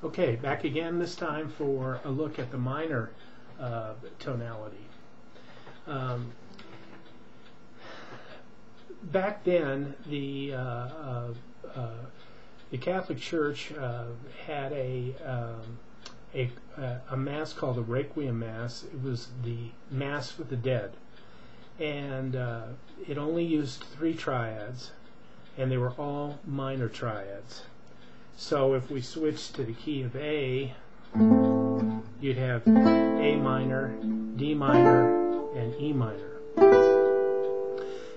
Okay, back again this time for a look at the minor tonality. Back then, the Catholic Church had a mass called the Requiem Mass. It was the Mass for the Dead, and it only used 3 triads, and they were all minor triads. So if we switch to the key of A, you'd have A minor, D minor, and E minor.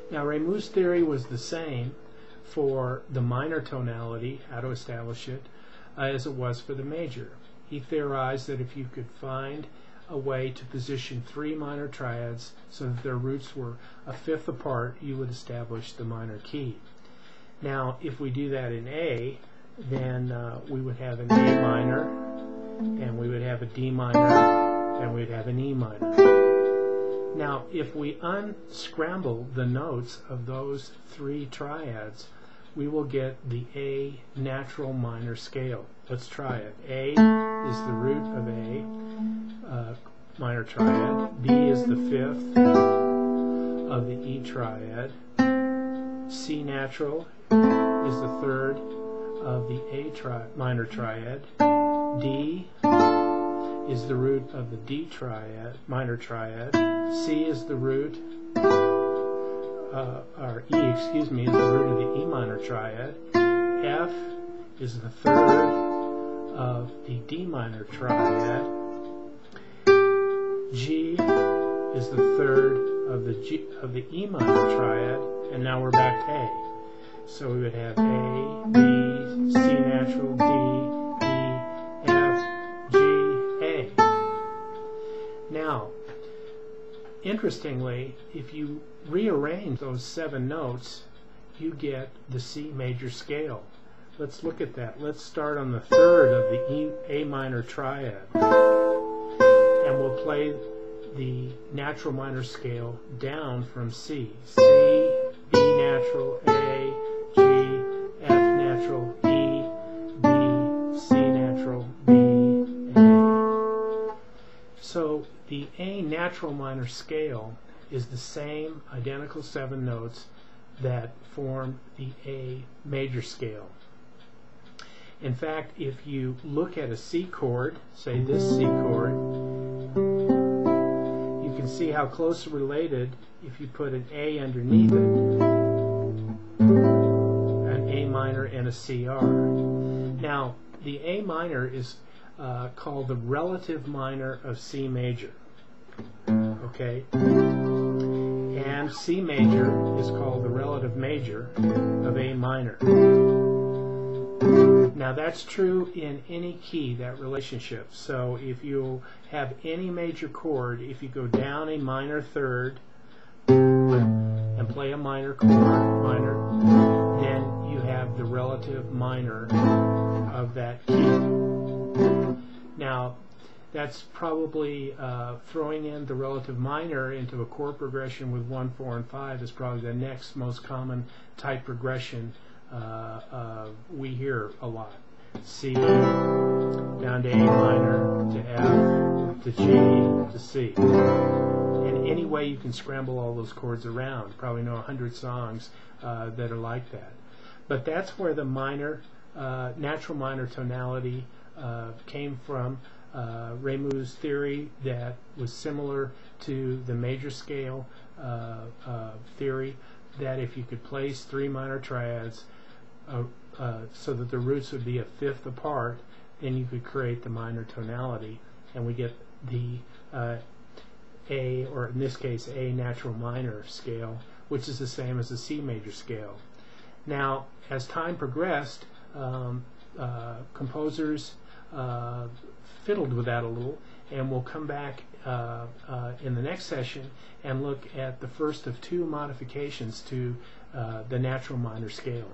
Now Rameau's theory was the same for the minor tonality, how to establish it, as it was for the major. He theorized that if you could find a way to position 3 minor triads so that their roots were a fifth apart, you would establish the minor key. Now if we do that in A, then we would have an A minor, and we would have a D minor, and we'd have an E minor. Now, if we unscramble the notes of those 3 triads, we will get the A natural minor scale. Let's try it. A is the root of A minor triad. B is the 5th of the E triad. C natural is the 3rd of the A minor triad. D is the root of the D minor triad. C is the root, or E, excuse me, is the root of the E minor triad. F is the 3rd of the D minor triad. G is the 3rd of the E minor triad, and now we're back to A. So we would have A, B, C natural, D, E, F, G, A. Now, interestingly, if you rearrange those 7 notes, you get the C major scale. Let's look at that. Let's start on the 3rd of the A minor triad, and we'll play the natural minor scale down from C. C, B natural, A, G, F natural, E, B, C natural, B, A. So the A natural minor scale is the same identical 7 notes that form the A major scale. In fact, if you look at a C chord, say this C chord, you can see how closely related if you put an A underneath it, an A minor and a C are. Now, the A minor is called the relative minor of C major. Okay? And C major is called the relative major of A minor. Now that's true in any key, that relationship. So if you have any major chord, if you go down a minor 3rd and play a minor chord, then you have the relative minor of that key. Now that's probably throwing in the relative minor into a chord progression with 1, 4, and 5 is probably the next most common type progression we hear a lot. C down to A minor to F to G to C. And any way you can scramble all those chords around. You probably know 100 songs that are like that. But that's where the minor, natural minor tonality came from. Rameau's theory that was similar to the major scale theory, that if you could place 3 minor triads so that the roots would be a fifth apart, then you could create the minor tonality, and we get the A, or in this case A natural minor scale, which is the same as the C major scale. Now as time progressed, composers fiddled with that a little, and we'll come back in the next session and look at the first of 2 modifications to the natural minor scale.